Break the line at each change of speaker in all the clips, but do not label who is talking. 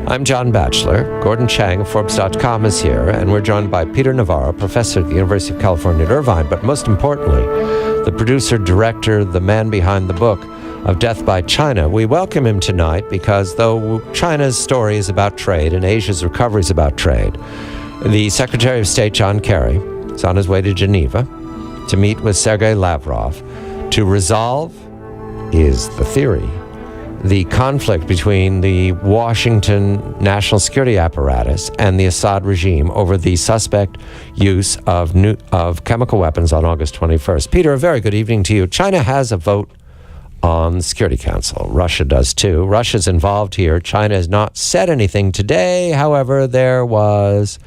I'm John Batchelor. Gordon Chang of Forbes.com is here, and we're joined by Peter Navarro, professor at the University of California at Irvine, but most importantly, the producer, director, the man behind the book of Death by China. We welcome him tonight because though China's story is about trade and Asia's recovery is about trade, the Secretary of State, John Kerry, is on his way to Geneva to meet with Sergei Lavrov to resolve, is the theory, the conflict between the Washington national security apparatus and the Assad regime over the suspect use of chemical weapons on August 21st. Peter, a very good evening to you. China has a vote on the Security Council. Russia does too. Russia's involved here. China has not said anything today. However, there was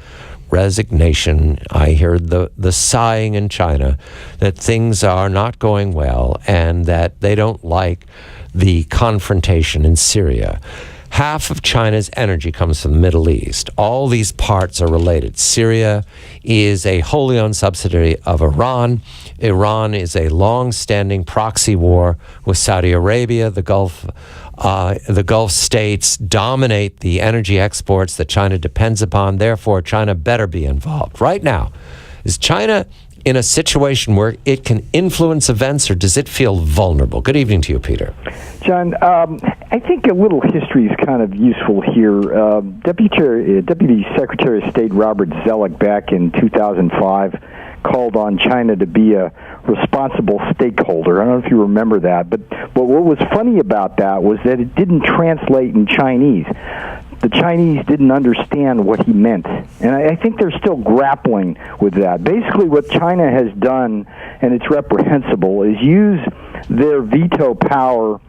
resignation. I heard the sighing in China that things are not going well and that they don't like the confrontation in Syria. Half of China's energy comes from the Middle East. All these parts are related. Syria is a wholly owned subsidiary of Iran. Iran is a long-standing proxy war with Saudi Arabia. The Gulf states dominate the energy exports that China depends upon. Therefore, China better be involved. Right now, is China in a situation where it can influence events, or does it feel vulnerable? Good evening to you, Peter.
John, I think a little history is kind of useful here. Deputy Secretary of State Robert Zoellick back in 2005 called on China to be a responsible stakeholder. I don't know if you remember that, but what was funny about that was that it didn't translate in Chinese. The Chinese didn't understand what he meant, and I think they're still grappling with that. Basically, what China has done, and it's reprehensible, is use their veto power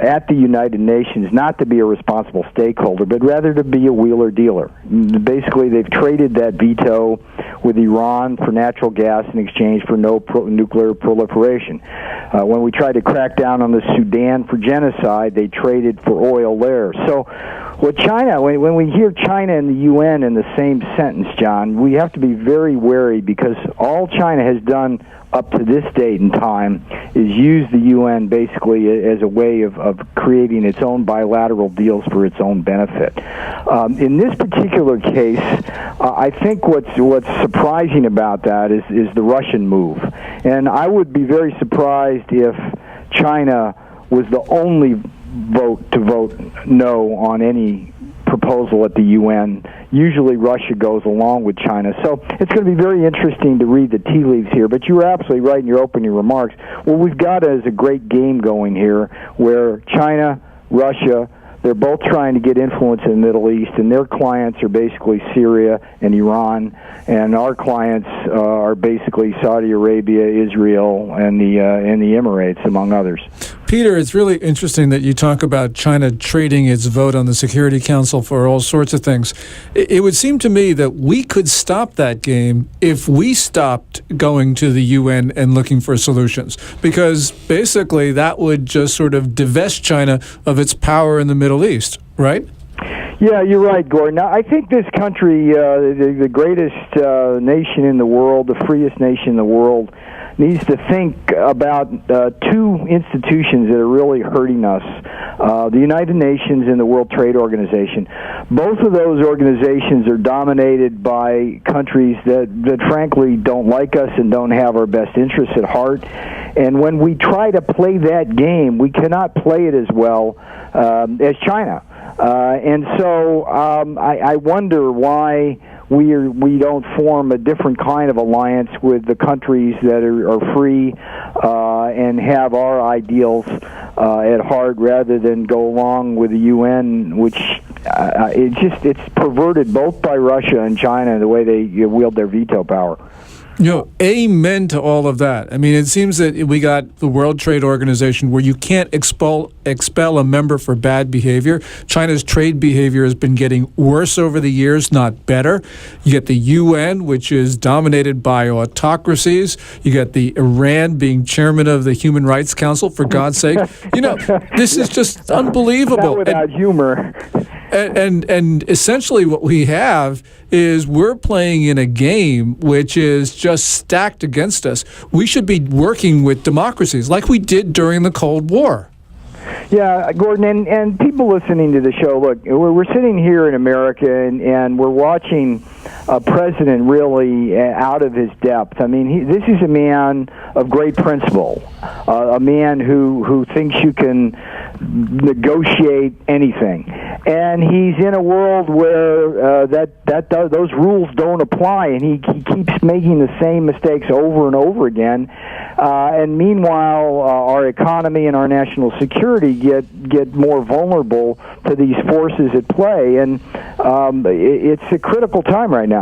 at the United Nations not to be a responsible stakeholder, but rather to be a wheeler-dealer. Basically, they've traded that veto with Iran for natural gas in exchange for no nuclear proliferation. When we tried to crack down on the Sudan for genocide, they traded for oil there. So what China, when we hear China and the UN in the same sentence, John, we have to be very wary, because all China has done up to this date and time is use the UN basically as a way of creating its own bilateral deals for its own benefit. In this particular case, I think what's surprising about that is the Russian move. And I would be very surprised if China was the only vote to vote no on any proposal at the UN. Usually Russia goes along with China. So it's going to be very interesting to read the tea leaves here. But you were absolutely right in your opening remarks. What we've got is a great game going here where China, Russia, they're both trying to get influence in the Middle East, and their clients are basically Syria and Iran, and our clients are basically Saudi Arabia, Israel, and the Emirates, among others.
Peter, it's really interesting that you talk about China trading its vote on the Security Council for all sorts of things. It would seem to me that we could stop that game if we stopped going to the UN and looking for solutions, because basically that would just sort of divest China of its power in the Middle East, right?
Yeah, you're right, Gordon. Now, I think this country, the greatest nation in the world, the freest nation in the world, needs to think about two institutions that are really hurting us, the United Nations and the World Trade Organization. Both of those organizations are dominated by countries that frankly don't like us and don't have our best interests at heart. And when we try to play that game, we cannot play it as well as China. And so I wonder why we don't form a different kind of alliance with the countries that are free and have our ideals at heart, rather than go along with the UN, which it's perverted both by Russia and China in the way they wield their veto power.
Amen to all of that. I mean, it seems that we got the World Trade Organization where you can't expel a member for bad behavior. China's trade behavior has been getting worse over the years, not better. You get the UN, which is dominated by autocracies. You got the Iran being chairman of the Human Rights Council, for God's sake. This is just unbelievable.
Not without humor.
And essentially what we have is we're playing in a game which is just stacked against us. We should be working with democracies like we did during the Cold War.
Yeah, Gordon, and people listening to the show, look, we're sitting here in America, and we're watching a president really out of his depth. I mean, this is a man of great principle, a man who thinks you can negotiate anything. And he's in a world where those rules don't apply, and he keeps making the same mistakes over and over again. And meanwhile, our economy and our national security get more vulnerable to these forces at play, and it's a critical time right now.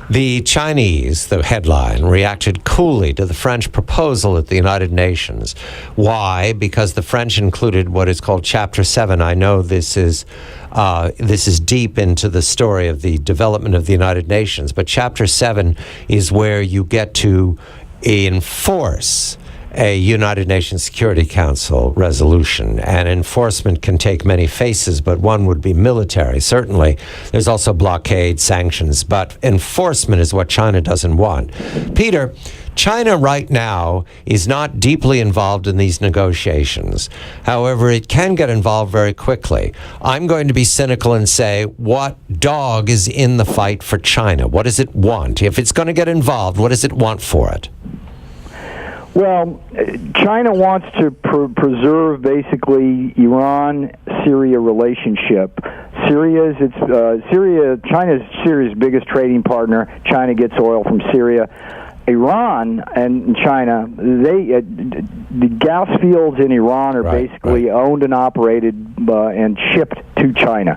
The Chinese, the headline, reacted coolly to the French proposal at the United Nations. Why? Because the French included what is called Chapter 7. I know this is deep into the story of the development of the United Nations, but Chapter 7 is where you get to enforce a United Nations Security Council resolution, and enforcement can take many faces, but one would be military. Certainly, there's also blockade, sanctions, but enforcement is what China doesn't want. Peter, China right now is not deeply involved in these negotiations. However, it can get involved very quickly. I'm going to be cynical and say, what dog is in the fight for China? What does it want? If it's going to get involved, what does it want for it?
Well, China wants to preserve basically Iran-Syria relationship. China's Syria's biggest trading partner. China gets oil from Syria. Iran and China, the gas fields in Iran are basically owned and operated and shipped to China.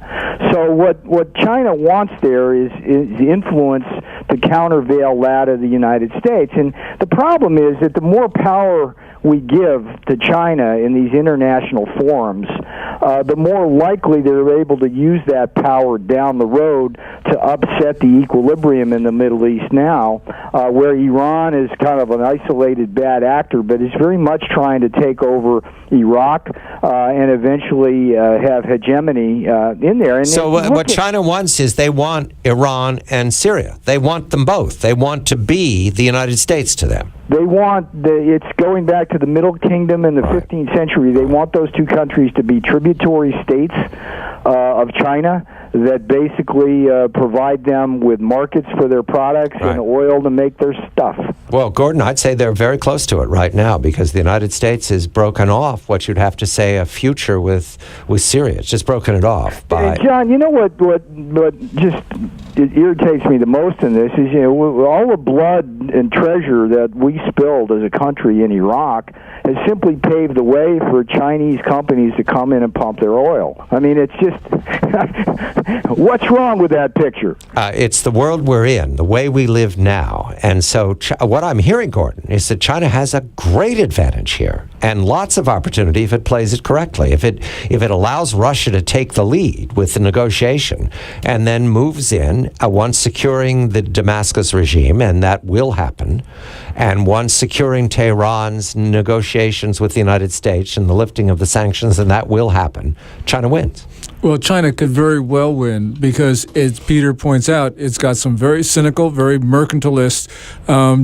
So what China wants there is influence to countervail that of the United States. And the problem is that the more power we give to China in these international forums, the more likely they're able to use that power down the road to upset the equilibrium in the Middle East now, where Iran is kind of an isolated bad actor, but is very much trying to take over Iraq and eventually have hegemony in there. And
so what China wants is they want Iran and Syria. They want them both. They want to be the United States to them.
They want it's going back to the Middle Kingdom in the 15th century. They want those two countries to be tributary states of China that basically provide them with markets for their products and oil to make their stuff.
Well, Gordon, I'd say they're very close to it right now because the United States has broken off what you'd have to say a future with Syria. It's just broken it off.
John, you know what just it irritates me the most in this is, all the blood and treasure that we spilled as a country in Iraq has simply paved the way for Chinese companies to come in and pump their oil. I mean, it's just, what's wrong with that picture?
It's the world we're in, the way we live now. And so what I'm hearing, Gordon, is that China has a great advantage here and lots of opportunity if it plays it correctly. If it allows Russia to take the lead with the negotiation and then moves in, once securing the Damascus regime, and that will happen, and once securing Tehran's negotiations with the United States and the lifting of the sanctions, and that will happen, China wins.
Well, China could very well win because, as Peter points out, it's got some very cynical, very mercantilist,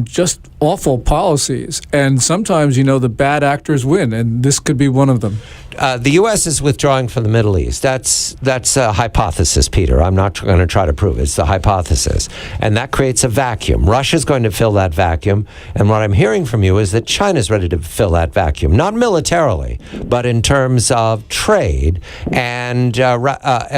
just awful policies. And sometimes, the bad actors win, and this could be one of them.
The U.S. is withdrawing from the Middle East. That's a hypothesis, Peter. I'm not going to try to prove it. It's a hypothesis. And that creates a vacuum. Russia's going to fill that vacuum. And what I'm hearing from you is that China's ready to fill that vacuum, not militarily, but in terms of trade and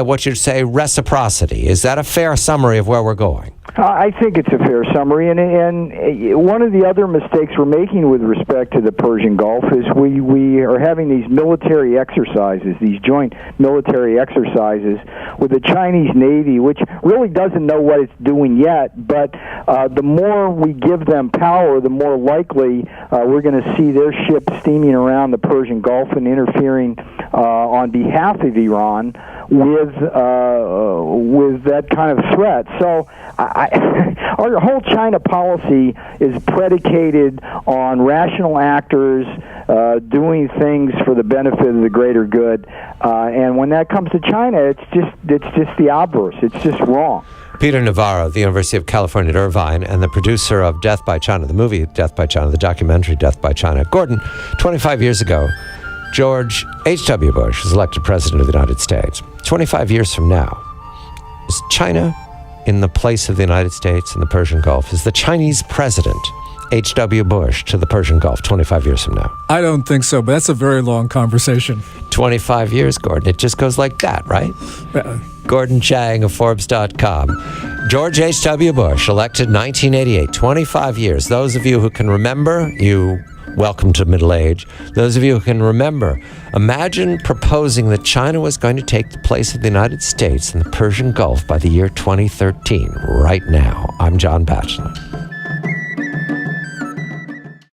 what you'd say reciprocity. Is that a fair summary of where we're going?
I think it's a fair summary, and one of the other mistakes we're making with respect to the Persian Gulf is we are having these military exercises, these joint military exercises with the Chinese Navy, which really doesn't know what it's doing yet, but the more we give them power, the more likely we're going to see their ships steaming around the Persian Gulf and interfering on behalf of Iran with that kind of threat. So our whole China policy is predicated on rational actors doing things for the benefit of the greater good, and when that comes to China, it's just the obverse. It's just wrong.
Peter Navarro, the University of California at Irvine, and the producer of Death by China, the movie Death by China, the documentary Death by China. Gordon, 25 years ago, George H.W. Bush is elected President of the United States. 25 years from now, is China in the place of the United States in the Persian Gulf? Is the Chinese president H.W. Bush to the Persian Gulf 25 years from now?
I don't think so, but that's a very long conversation.
25 years, Gordon. It just goes like that, right? Gordon Chang of Forbes.com. George H.W. Bush, elected 1988, 25 years. Those of you who can remember, you welcome to middle age. Those of you who can remember, imagine proposing that China was going to take the place of the United States in the Persian Gulf by the year 2013, right now. I'm John Batchelor.